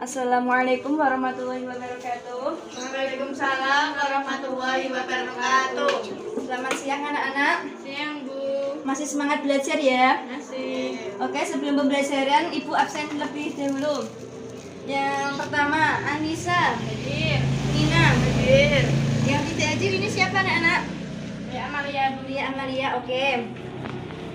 Assalamualaikum warahmatullahi wabarakatuh. Waalaikumsalam warahmatullahi wabarakatuh. Selamat siang anak-anak. Siang Bu. Masih semangat belajar ya? Masih. Oke, sebelum pembelajaran Ibu absen terlebih dahulu. Yang pertama, Anissa, Hadir. Nina. Hadir. Yang tidak hadir ini siapa anak-anak? Ya Amalia Bu. Lia Amalia, oke.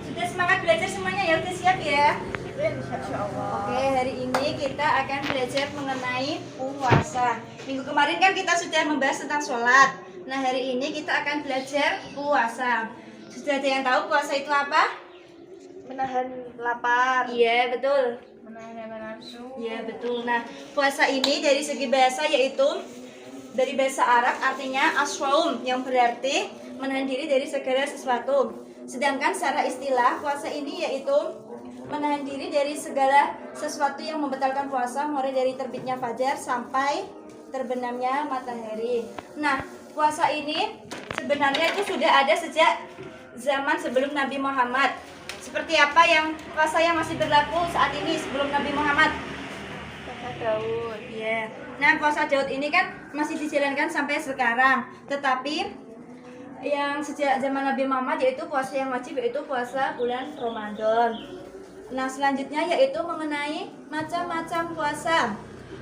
Sudah semangat belajar semuanya ya? Udah siap ya? Insyaallah. Oke, hari ini kita akan belajar mengenai puasa. Minggu kemarin kan kita sudah membahas tentang sholat. Nah, hari ini kita akan belajar puasa. Sudah ada yang tahu puasa itu apa? Menahan lapar. Iya, betul. Menahan hawa nafsu. Iya, betul. Nah, puasa ini dari segi bahasa yaitu dari bahasa Arab artinya as-shaum yang berarti menahan diri dari segala sesuatu. Sedangkan secara istilah puasa ini yaitu menahan diri dari segala sesuatu yang membatalkan puasa mulai dari terbitnya fajar sampai terbenamnya matahari. Nah, puasa ini sebenarnya itu sudah ada sejak zaman sebelum Nabi Muhammad. Seperti apa yang puasa yang masih berlaku saat ini sebelum Nabi Muhammad? Puasa Daud. Iya. Nah, puasa Daud ini kan masih dijalankan sampai sekarang. Tetapi yang sejak zaman Nabi Muhammad yaitu puasa yang wajib yaitu puasa bulan Ramadan. Nah, selanjutnya yaitu mengenai macam-macam puasa.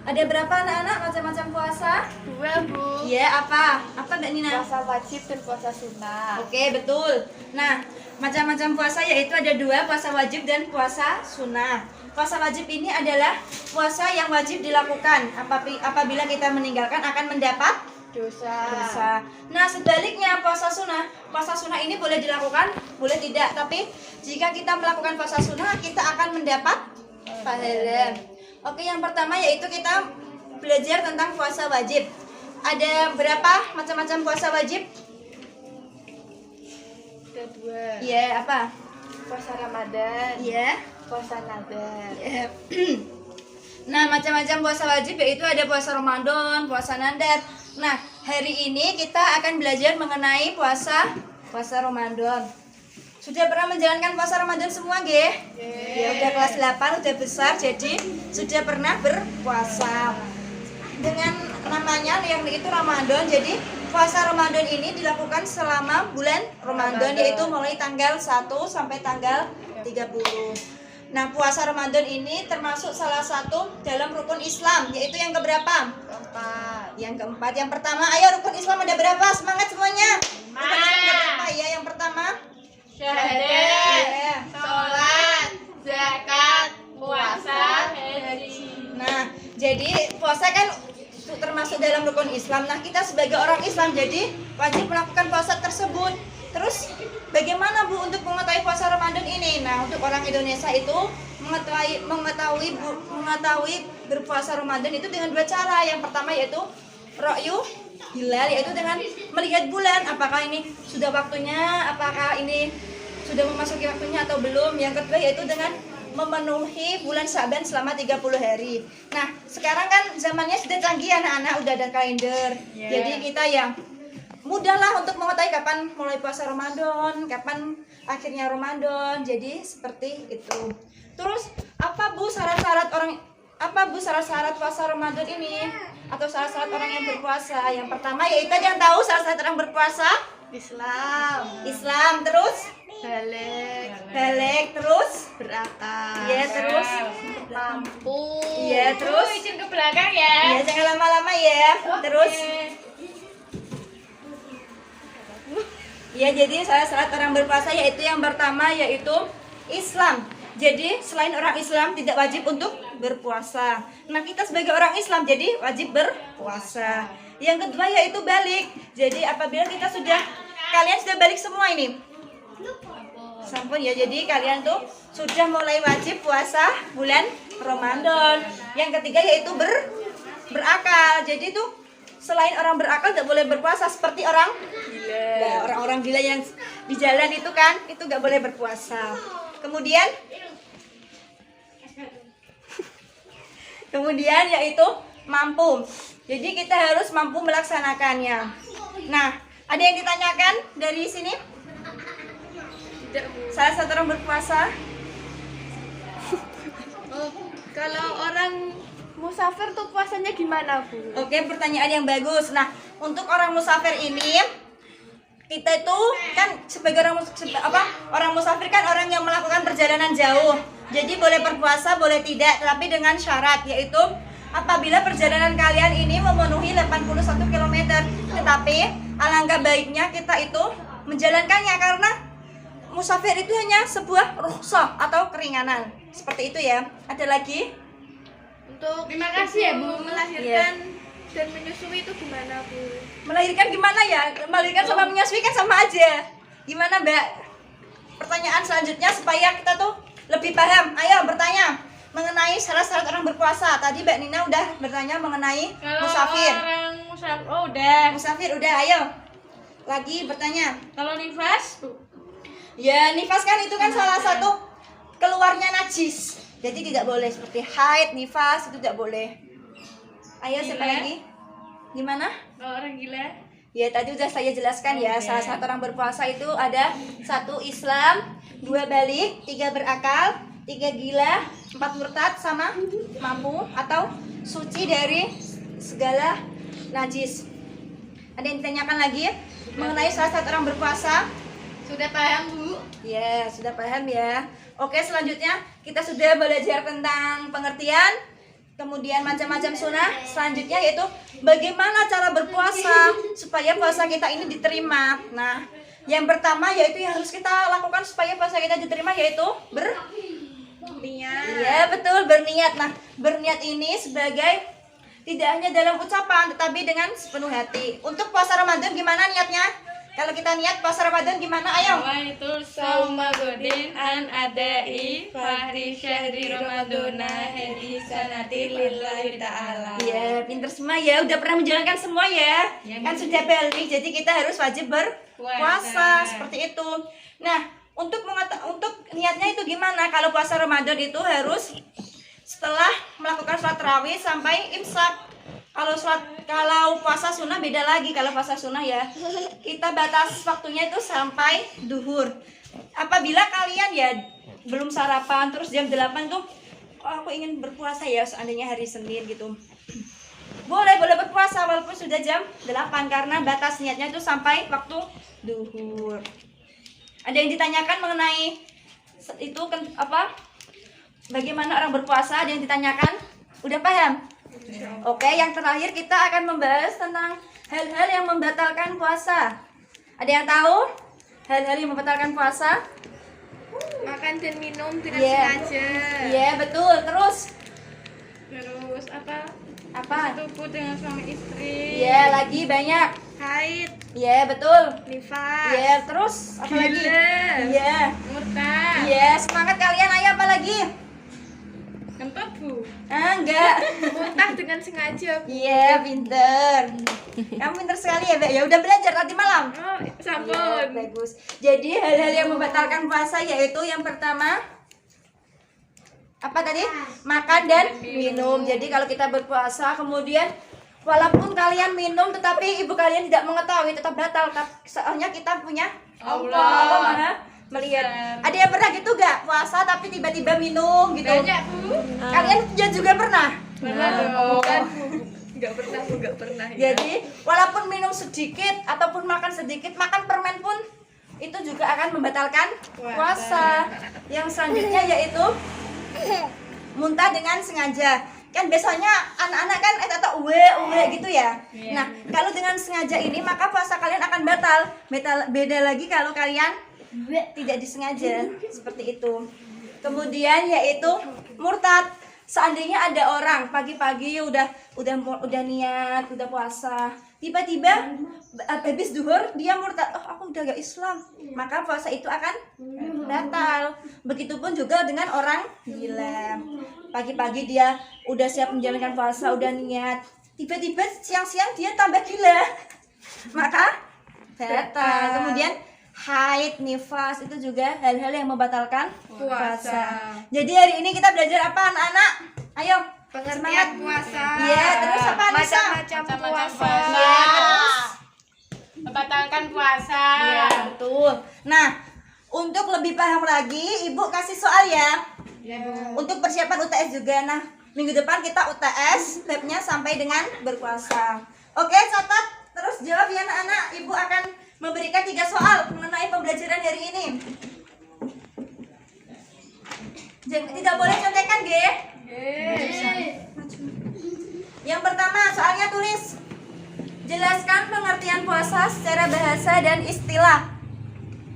Ada berapa anak-anak macam-macam puasa? 2 Bu. Iya, apa? Apa Mbak Nina? Puasa wajib dan puasa sunnah. Oke, betul. Nah, macam-macam puasa yaitu ada 2, puasa wajib dan puasa sunnah. Puasa wajib ini adalah puasa yang wajib dilakukan. Apabila kita meninggalkan akan mendapat dosa. Nah, sebaliknya puasa sunnah ini boleh dilakukan, boleh tidak. Tapi jika kita melakukan puasa sunnah, kita akan mendapat pahala. Oke, yang pertama yaitu kita belajar tentang puasa wajib. Ada berapa macam-macam puasa wajib? Ada 2. Iya, apa? Puasa Ramadan. Iya. Puasa Nadar. Iya. Nah, macam-macam puasa wajib yaitu ada puasa Ramadan, puasa Nadar. Nah, hari ini kita akan belajar mengenai puasa Ramadan. Sudah pernah menjalankan puasa Ramadan semua, nggih? Ya, udah kelas 8, udah besar, jadi sudah pernah berpuasa. Dengan namanya yang itu Ramadan, jadi puasa Ramadan ini dilakukan selama bulan Ramadan, yaitu mulai tanggal 1 sampai tanggal 30. Nah, puasa Ramadan ini termasuk salah satu dalam rukun Islam, yaitu yang keberapa? Yang keempat. Yang pertama, ayo rukun Islam ada berapa? Semangat semuanya. Rukun Islam ada berapa? Ya, yang pertama Syahadat, sholat, zakat, puasa, haji. Nah, jadi puasa kan termasuk dalam rukun Islam. Nah, kita sebagai orang Islam jadi wajib melakukan puasa tersebut. Terus bagaimana Bu untuk mengetahui puasa Ramadan ini? Nah, untuk orang Indonesia itu mengetahui berpuasa Ramadan itu dengan 2 cara. Yang pertama yaitu ra'yu hilal, yaitu dengan melihat bulan apakah ini sudah waktunya, apakah ini sudah memasuki waktunya atau belum. Yang kedua yaitu dengan memenuhi bulan Syaban selama 30 hari. Nah, sekarang kan zamannya sudah canggih anak-anak, udah ada kalender. Jadi kita yang mudahlah untuk mengetahui kapan mulai puasa Ramadan, kapan akhirnya Ramadan. Jadi seperti itu. Terus apa Bu syarat-syarat puasa Ramadan ini? Atau syarat-syarat orang yang berpuasa? Yang pertama yaitu yang tahu syarat-syarat orang berpuasa? Islam, terus balik, terus berakal. iya, terus Mampu. iya, terus Izin ke belakang ya. iya, jangan lama-lama ya. Terus ya, jadi syarat-syarat orang berpuasa yaitu yang pertama yaitu Islam. Jadi selain orang Islam tidak wajib untuk berpuasa. Nah, kita sebagai orang Islam jadi wajib berpuasa. Yang kedua yaitu balik. Jadi apabila kalian sudah balik semua ini. Sampun ya, jadi kalian tuh sudah mulai wajib puasa bulan Ramadan. Yang ketiga yaitu berakal. Jadi tuh selain orang berakal tidak boleh berpuasa seperti orang gila. Nah, orang-orang gila yang di jalan itu kan, itu nggak boleh berpuasa. Kemudian yaitu mampu. Jadi kita harus mampu melaksanakannya. Nah, ada yang ditanyakan dari sini? Tidak Bu. Salah satu orang berpuasa? Kalau orang musafir tuh puasanya gimana, Bu? Oke, pertanyaan yang bagus. Nah, untuk orang musafir ini kita itu kan sebagai orang musafir kan orang yang melakukan perjalanan jauh. Jadi boleh berpuasa, boleh tidak, tapi dengan syarat yaitu apabila perjalanan kalian ini memenuhi 81 km. Tetapi alangkah baiknya kita itu menjalankannya karena musafir itu hanya sebuah rukhsah atau keringanan. Seperti itu ya. Ada lagi? Untuk terima kasih ya, Bu, melahirkan dan menyusui itu gimana, Bu? Melahirkan gimana ya? Melahirkan sama menyusui kan sama aja. Gimana, Mbak? Pertanyaan selanjutnya supaya kita tuh lebih paham. Ayo bertanya mengenai syarat-syarat orang berpuasa. Tadi Mbak Nina udah bertanya mengenai musafir. Orang musafir, oh udah. Musafir udah, ayo. Lagi bertanya. Kalau nifas, Bu? Ya, nifas kan itu kan salah satu keluarnya najis. Jadi tidak boleh seperti haid, nifas itu tidak boleh. Ayo siapa Gila. lagi? Gimana? Kalau orang gila? Ya tadi udah saya jelaskan ya. Salah satu orang berpuasa itu ada 1 Islam, 2 balik, 3 berakal, 3 gila, 4 murtad, sama mampu atau suci dari segala najis. Ada yang ditanyakan lagi mengenai salah satu orang berpuasa? Sudah paham, Bu? Ya, sudah paham ya. Oke, selanjutnya kita sudah belajar tentang pengertian, kemudian macam-macam sunnah. Selanjutnya yaitu bagaimana cara berpuasa supaya puasa kita ini diterima. Nah, yang pertama yaitu yang harus kita lakukan supaya puasa kita diterima yaitu Niat. Iya, betul, berniat. Nah, berniat ini sebagai tidak hanya dalam ucapan tetapi dengan sepenuh hati. Untuk puasa Ramadan gimana niatnya? Kalau kita niat puasa Ramadan gimana? Ayo. Waitul sauma godin an adai fahri syahri ramadana hadi sanati lillahi ta'ala. Iya, pinter semua ya. Udah pernah menjalankan semua ya. Kan sudah balik, jadi kita harus wajib berpuasa seperti itu. Nah, untuk niatnya itu gimana? Kalau puasa Ramadan itu harus setelah melakukan sholat tarawih sampai imsak. Kalau puasa sunnah beda lagi. Kalau puasa sunnah ya kita batas waktunya itu sampai duhur. Apabila kalian ya belum sarapan terus jam 8 tuh aku ingin berpuasa ya seandainya hari Senin gitu, boleh berpuasa walaupun sudah jam 8 karena batas niatnya itu sampai waktu duhur. Ada yang ditanyakan mengenai itu bagaimana orang berpuasa? Ada yang ditanyakan? Udah paham? Oke, yang terakhir kita akan membahas tentang hal-hal yang membatalkan puasa. Ada yang tahu hal-hal yang membatalkan puasa? Makan dan minum tidak Iya. sengaja. Iya, betul. Terus apa? Tubuh dengan suami istri. Iya, lagi banyak. Haid, Iya, betul. nifas, Iya, terus apa lagi? gila, Iya. murtad. Iya, semangat kalian. Ayo apa lagi? Kentut, Bu. Enggak. Muntah dengan sengaja, Bu. Iya, pinter. Kamu pinter sekali ya, Mbak. Ya udah belajar tadi malam. Oh, Iya, sampun. bagus. Jadi hal-hal yang membatalkan puasa yaitu yang pertama apa tadi? Makan dan minum. Jadi kalau kita berpuasa kemudian walaupun kalian minum tetapi ibu kalian tidak mengetahui tetap batal. Soalnya kita punya Allah Maha melihat. Ada yang pernah gitu gak puasa tapi tiba-tiba minum gitu? Banyak, Bu. Kalian juga pernah? Pernah dong. Enggak pernah. Ya. Jadi walaupun minum sedikit ataupun makan sedikit, makan permen pun itu juga akan membatalkan puasa. Yang selanjutnya yaitu muntah dengan sengaja. Kan biasanya anak-anak kan atau uwe gitu ya. Nah, kalau dengan sengaja ini maka puasa kalian akan batal. Beda lagi kalau kalian tidak disengaja seperti itu. Kemudian yaitu murtad. Seandainya ada orang pagi-pagi udah niat, udah puasa, tiba-tiba habis duhur dia murtad, oh aku udah gak Islam, maka puasa itu akan batal. Begitupun juga dengan orang gila, pagi-pagi dia udah siap menjalankan puasa, udah niat, tiba-tiba siang-siang dia tambah gila, maka batal. Kemudian haid, nifas itu juga hal-hal yang membatalkan puasa. Jadi hari ini kita belajar apa anak-anak? Ayo, semangat. Puasa. Iya, terus apa Nisa? Macam-macam puasa. Iya, terus Membatalkan puasa. iya, betul. Nah, untuk lebih paham lagi, Ibu kasih soal ya. Ya, Bu. Untuk persiapan UTS juga. Nah, Minggu depan kita UTS, labnya sampai dengan berpuasa. Oke, catat terus jawab ya anak-anak. Ibu akan memberikan 3 soal mengenai pembelajaran hari ini. Tidak boleh contekan, G. Yang pertama, soalnya tulis. Jelaskan pengertian puasa secara bahasa dan istilah.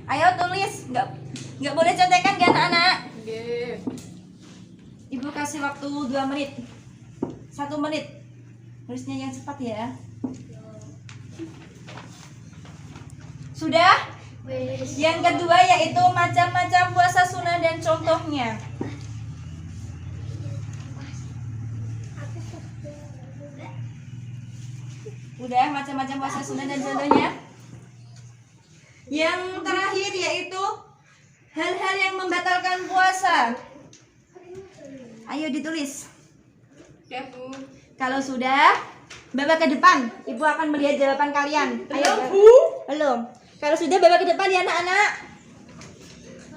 Ayo tulis, nggak boleh contekan ya anak-anak. Ibu kasih waktu 2 menit, 1 menit. Tulisnya yang cepat ya. Sudah? Yang kedua yaitu macam-macam puasa sunnah dan contohnya. Udah macam-macam puasa sunnah dan contohnya. Yang terakhir yaitu hal-hal yang membatalkan puasa. Ayo ditulis. Ya, Bu. Kalau sudah, bawa ke depan. Ibu akan melihat jawaban kalian. Ayo, Bu. belum. Kalau sudah, bawa ke depan ya anak-anak.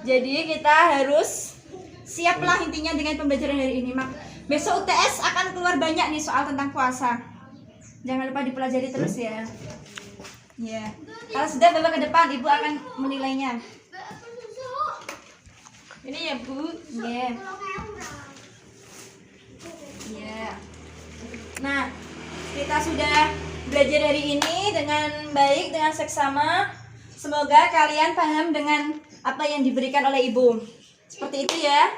Jadi kita harus siaplah intinya dengan pembelajaran hari ini. Besok UTS akan keluar banyak nih soal tentang puasa. Jangan lupa dipelajari terus ya. Ya. Kalau sudah, bawa ke depan. Ibu akan menilainya. Ini ya, Bu. Ya. Ya. Nah, kita sudah belajar hari ini dengan baik, dengan seksama. Semoga kalian paham dengan apa yang diberikan oleh ibu. Seperti itu ya.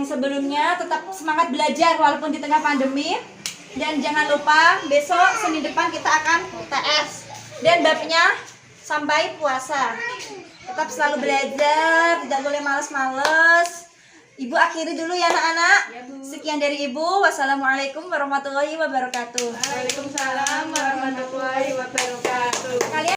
Sebelumnya tetap semangat belajar walaupun di tengah pandemi. Dan jangan lupa besok Senin depan kita akan UTS. Dan babnya sampai puasa. Tetap selalu belajar, tidak boleh males-males. Ibu akhiri dulu ya anak-anak. Sekian dari ibu. Wassalamualaikum warahmatullahi wabarakatuh. Waalaikumsalam warahmatullahi wabarakatuh. Kalian